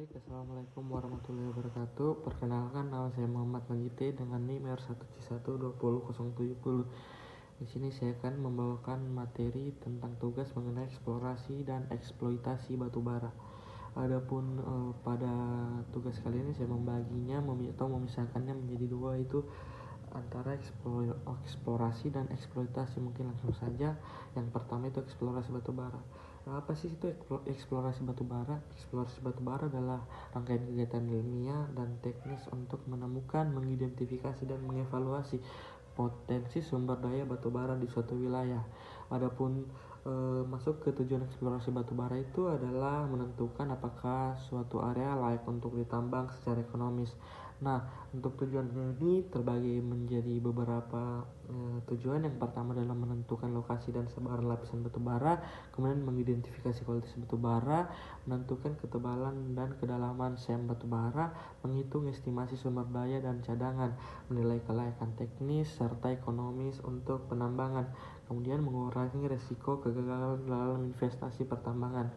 Baik, assalamualaikum warahmatullahi wabarakatuh. Perkenalkan, nama saya Muhammad Majite dengan NIM R1C1200070. Di sini saya akan membawakan materi tentang tugas mengenai eksplorasi dan eksploitasi batu bara. Adapun pada tugas kali ini saya membaginya atau memisahkannya menjadi dua, itu antara eksplorasi dan eksploitasi. Mungkin langsung saja. Yang pertama itu eksplorasi batu bara. Apa sih itu eksplorasi batu bara? Eksplorasi batu bara adalah rangkaian kegiatan ilmiah dan teknis untuk menemukan, mengidentifikasi, dan mengevaluasi potensi sumber daya batu bara di suatu wilayah. Adapun masuk ke tujuan eksplorasi batu bara itu adalah menentukan apakah suatu area layak untuk ditambang secara ekonomis. Nah, untuk tujuan ini terbagi menjadi beberapa tujuan. Yang pertama adalah menentukan lokasi dan sebaran lapisan batu bara, kemudian mengidentifikasi kualitas batu bara, menentukan ketebalan dan kedalaman sem batu bara, menghitung estimasi sumber daya dan cadangan, menilai kelayakan teknis serta ekonomis untuk penambangan, kemudian mengurangi resiko kegagalan dalam investasi pertambangan.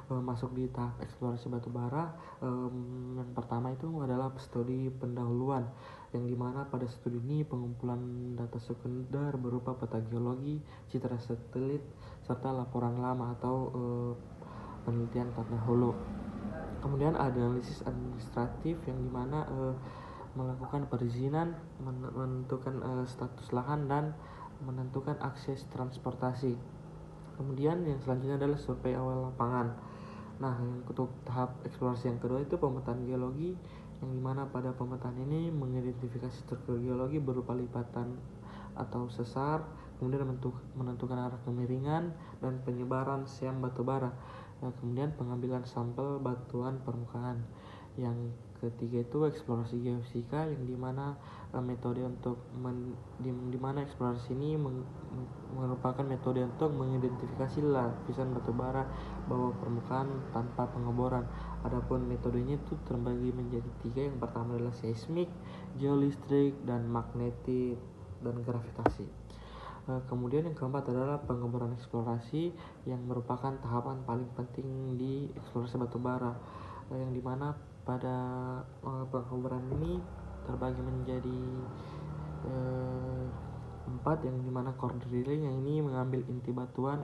Masuk di tahap eksplorasi batu bara, yang pertama itu adalah studi pendahuluan, yang dimana pada studi ini pengumpulan data sekunder berupa peta geologi, citra satelit, serta laporan lama atau penelitian terdahulu. Kemudian ada analisis administratif, yang dimana melakukan perizinan, menentukan status lahan, dan menentukan akses transportasi. Kemudian yang selanjutnya adalah survei awal lapangan. Nah, untuk tahap eksplorasi yang kedua itu pemetaan geologi, yang dimana pada pemetaan ini mengidentifikasi struktur geologi berupa lipatan atau sesar, kemudian menentukan arah kemiringan dan penyebaran siam batu bara. Nah, kemudian pengambilan sampel batuan permukaan. Yang ketiga itu eksplorasi geofisika, yang dimana metode untuk dimana eksplorasi ini merupakan metode untuk mengidentifikasi lapisan batu bara bawah permukaan tanpa pengeboran. Adapun metodenya itu terbagi menjadi tiga. Yang pertama adalah seismik, geolistrik, dan magnetik dan gravitasi. Kemudian yang keempat adalah pengeboran eksplorasi, yang merupakan tahapan paling penting di eksplorasi batu bara, yang dimana pada pengeboran ini terbagi menjadi 4, yang dimana core drilling, yang ini mengambil inti batuan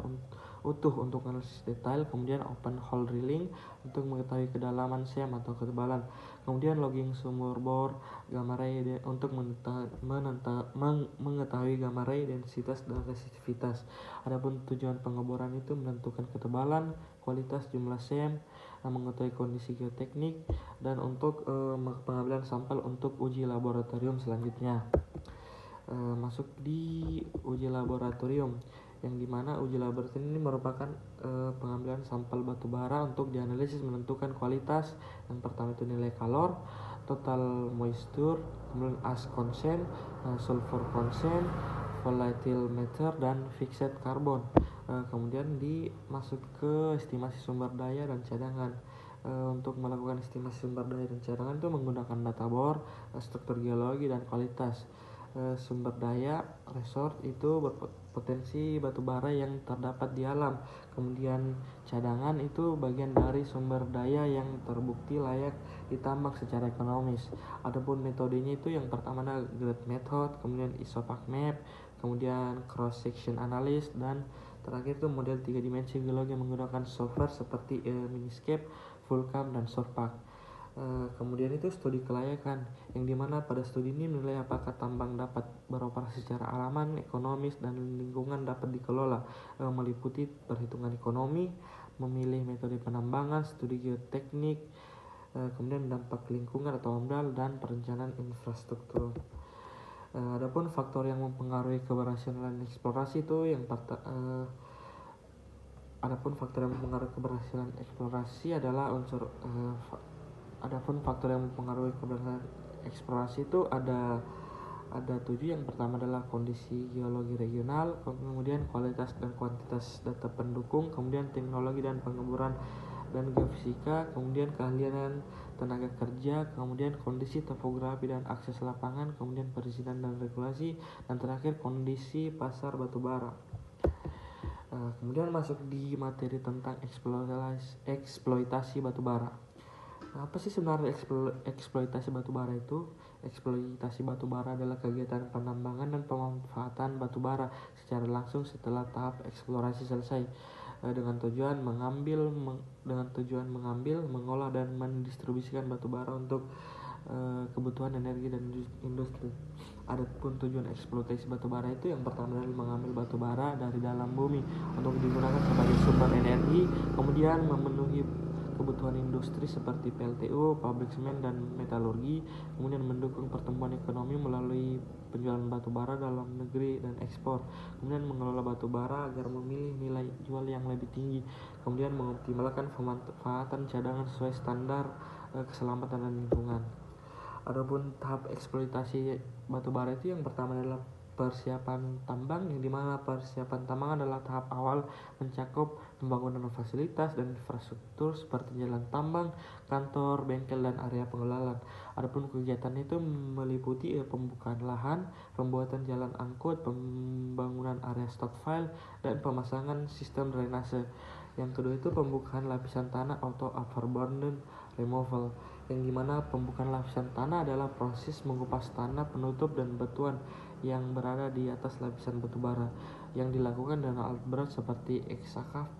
utuh untuk analisis detail, kemudian open hole drilling untuk mengetahui kedalaman siam atau ketebalan, kemudian logging sumur bor, gamma ray untuk mengetahui gamma ray densitas dan resistivitas. Adapun tujuan pengeboran itu menentukan ketebalan, kualitas, jumlah siam, mengetahui kondisi geoteknik, dan untuk pengambilan sampel untuk uji laboratorium selanjutnya. Masuk di uji laboratorium, yang dimana uji laboratorium ini merupakan pengambilan sampel batu bara untuk dianalisis menentukan kualitas. Yang pertama itu nilai kalor, total moisture, kemudian ash content, sulfur content, volatile matter, dan fixed carbon. Kemudian masuk ke estimasi sumber daya dan cadangan. Untuk melakukan estimasi sumber daya dan cadangan itu menggunakan data bor, struktur geologi, dan kualitas. Sumber daya resort itu berpotensi batu bara yang terdapat di alam. Kemudian cadangan itu bagian dari sumber daya yang terbukti layak ditambang secara ekonomis. Adapun metodenya itu yang pertama adalah grid method, kemudian isopac map, kemudian cross section analysis, dan terakhir itu model 3 dimensi geologi menggunakan software seperti Miniscape, Vulkan, dan Surpac. Kemudian itu studi kelayakan, yang dimana pada studi ini menilai apakah tambang dapat beroperasi secara aman, ekonomis, dan lingkungan dapat dikelola, meliputi perhitungan ekonomi, memilih metode penambangan, studi geoteknik, kemudian dampak lingkungan atau AMDAL, dan perencanaan infrastruktur. Adapun faktor yang mempengaruhi keberhasilan eksplorasi itu adapun faktor yang mempengaruhi keberhasilan eksplorasi adalah Adapun faktor yang mempengaruhi keberhasilan eksplorasi itu ada 7. Yang pertama adalah kondisi geologi regional, kemudian kualitas dan kuantitas data pendukung, kemudian teknologi dan pengeboran dan geofisika, kemudian keahlian dan tenaga kerja, kemudian kondisi topografi dan akses lapangan, kemudian perizinan dan regulasi, dan terakhir kondisi pasar batu bara. Kemudian masuk di materi tentang eksploitasi batu bara. Apa sih sebenarnya eksploitasi batubara itu? Eksploitasi batubara adalah kegiatan penambangan dan pemanfaatan batubara secara langsung setelah tahap eksplorasi selesai, dengan tujuan mengambil, mengolah dan mendistribusikan batubara untuk kebutuhan energi dan industri. Adapun tujuan eksploitasi batubara itu yang pertama adalah mengambil batubara dari dalam bumi untuk digunakan sebagai sumber energi, kemudian memenuhi kebutuhan industri seperti PLTU, pabrik semen dan metalurgi, kemudian mendukung pertumbuhan ekonomi melalui penjualan batubara dalam negeri dan ekspor, kemudian mengelola batubara agar memilih nilai jual yang lebih tinggi, kemudian mengoptimalkan pemanfaatan cadangan sesuai standar keselamatan dan lingkungan. Adapun tahap eksploitasi batubara itu yang pertama adalah persiapan tambang, yang dimana persiapan tambang adalah tahap awal mencakup pembangunan fasilitas dan infrastruktur seperti jalan tambang, kantor, bengkel, dan area pengelolaan. Adapun kegiatan itu meliputi pembukaan lahan, pembuatan jalan angkut, pembangunan area stockpile, dan pemasangan sistem drainase. Yang kedua itu pembukaan lapisan tanah atau overburden removal, yang dimana pembukaan lapisan tanah adalah proses mengupas tanah penutup dan batuan yang berada di atas lapisan batubara, yang dilakukan dengan alat berat seperti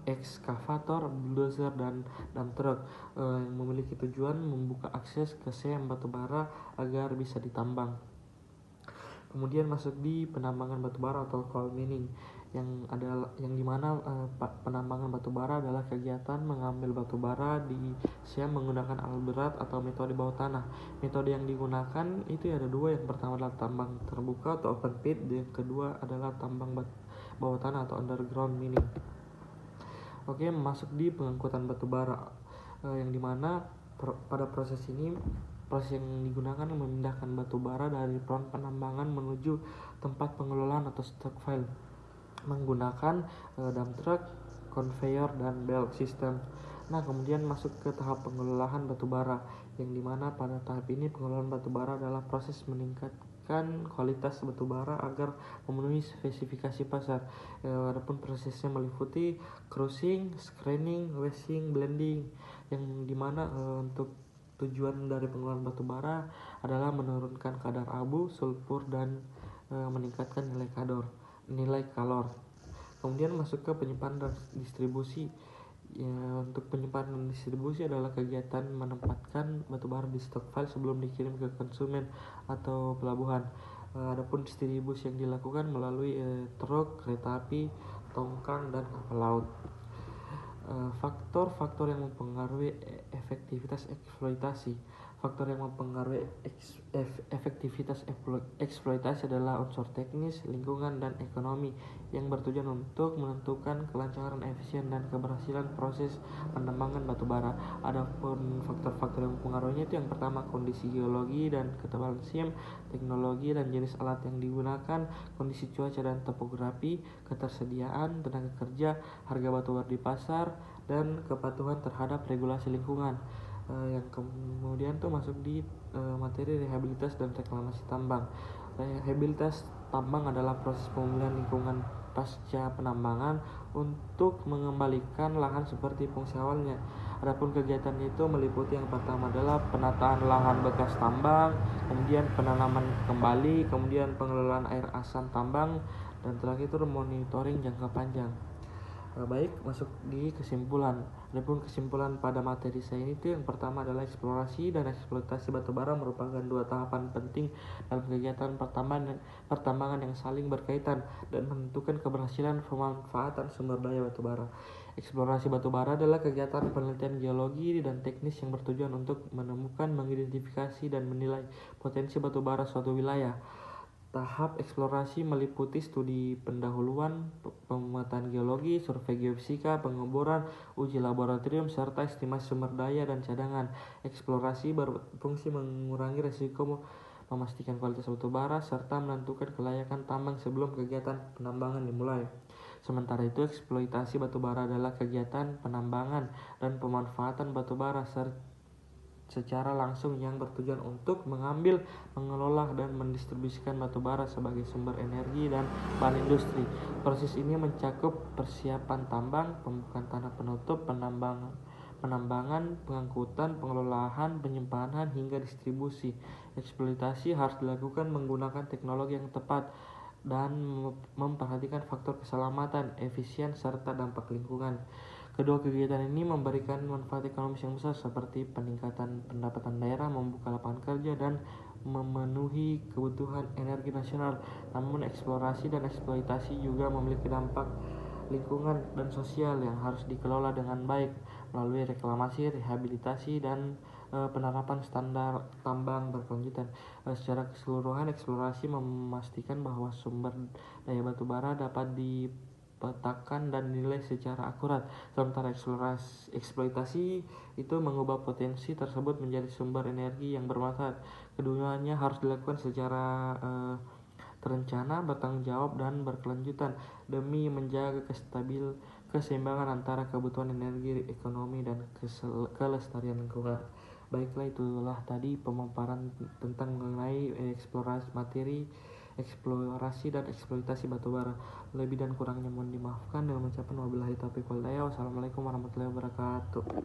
ekskavator, bulldozer, dan dump truck, yang memiliki tujuan membuka akses ke shame batubara agar bisa ditambang. Kemudian masuk di penambangan batubara atau coal mining, yang dimana penambangan batubara adalah kegiatan mengambil batubara di siam menggunakan alat berat atau metode bawah tanah. Metode yang digunakan itu ada dua, yang pertama adalah tambang terbuka atau open pit, yang kedua adalah tambang bawah tanah atau underground mining. Oke, masuk di pengangkutan batubara, yang dimana pada proses yang digunakan memindahkan batubara dari penambangan menuju tempat pengelolaan atau stockpile menggunakan dump truck, conveyor, dan belt system. Nah, kemudian masuk ke tahap pengelolaan batubara, yang dimana pada tahap ini pengelolaan batubara adalah proses meningkatkan kualitas batubara agar memenuhi spesifikasi pasar. Adapun prosesnya meliputi crushing, screening, washing, blending, yang dimana untuk tujuan dari pengelolaan batubara adalah menurunkan kadar abu, sulfur, dan meningkatkan nilai kalor. Kemudian masuk ke penyimpanan dan distribusi. Untuk penyimpanan dan distribusi adalah kegiatan menempatkan batubara di stockpile sebelum dikirim ke konsumen atau pelabuhan. Adapun distribusi yang dilakukan melalui truk, kereta api, tongkang, dan kapal laut. Faktor-faktor yang mempengaruhi efektivitas eksploitasi. Faktor yang mempengaruhi efektivitas eksploitasi adalah unsur teknis, lingkungan, dan ekonomi yang bertujuan untuk menentukan kelancaran, efisien, dan keberhasilan proses penambangan batubara. Adapun faktor-faktor yang mempengaruhinya itu yang pertama kondisi geologi dan ketebalan siam, teknologi dan jenis alat yang digunakan, kondisi cuaca dan topografi, ketersediaan tenaga kerja, harga batubara di pasar, dan kepatuhan terhadap regulasi lingkungan. Yang kemudian tuh masuk di materi rehabilitas dan reklamasi tambang. Rehabilitas tambang adalah proses pemulihan lingkungan pasca penambangan untuk mengembalikan lahan seperti fungsi awalnya. Adapun kegiatan itu meliputi yang pertama adalah penataan lahan bekas tambang, kemudian penanaman kembali, kemudian pengelolaan air asam tambang, dan terakhir itu monitoring jangka panjang. Baik, masuk di kesimpulan. Adapun kesimpulan pada materi saya ini yang pertama adalah eksplorasi dan eksploitasi batubara merupakan dua tahapan penting dalam kegiatan pertambangan yang saling berkaitan dan menentukan keberhasilan pemanfaatan sumber daya batubara. Eksplorasi batubara adalah kegiatan penelitian geologi dan teknis yang bertujuan untuk menemukan, mengidentifikasi, dan menilai potensi batubara suatu wilayah. Tahap eksplorasi meliputi studi pendahuluan, pemetaan geologi, survei geofisika, pengeboran, uji laboratorium, serta estimasi sumber daya dan cadangan. Eksplorasi berfungsi mengurangi risiko, memastikan kualitas batubara, serta menentukan kelayakan tambang sebelum kegiatan penambangan dimulai. Sementara itu, eksploitasi batubara adalah kegiatan penambangan dan pemanfaatan batubara secara langsung yang bertujuan untuk mengambil, mengelola, dan mendistribusikan batubara sebagai sumber energi dan bahan industri. Proses ini mencakup persiapan tambang, pembukaan tanah penutup, penambangan, pengangkutan, pengelolaan, penyimpanan, hingga distribusi. Eksploitasi harus dilakukan menggunakan teknologi yang tepat dan memperhatikan faktor keselamatan, efisien, serta dampak lingkungan. Kedua kegiatan ini memberikan manfaat ekonomis yang besar seperti peningkatan pendapatan daerah, membuka lapangan kerja, dan memenuhi kebutuhan energi nasional. Namun eksplorasi dan eksploitasi juga memiliki dampak lingkungan dan sosial yang harus dikelola dengan baik melalui reklamasi, rehabilitasi, dan penerapan standar tambang berkelanjutan. Secara keseluruhan, eksplorasi memastikan bahwa sumber daya batu bara dapat dipetakan dan dinilai secara akurat, sementara eksploitasi itu mengubah potensi tersebut menjadi sumber energi yang bermanfaat. Keduanya harus dilakukan secara terencana, bertanggung jawab, dan berkelanjutan demi menjaga keseimbangan antara kebutuhan energi, ekonomi, dan kelestarian lingkungan. Baiklah, itulah tadi pemaparan tentang mengenai eksplorasi dan eksploitasi batubara. Lebih dan kurangnya mohon dimaafkan, dengan mengucapkan wabillahi taufiq wal hidayah. Wassalamualaikum warahmatullahi wabarakatuh.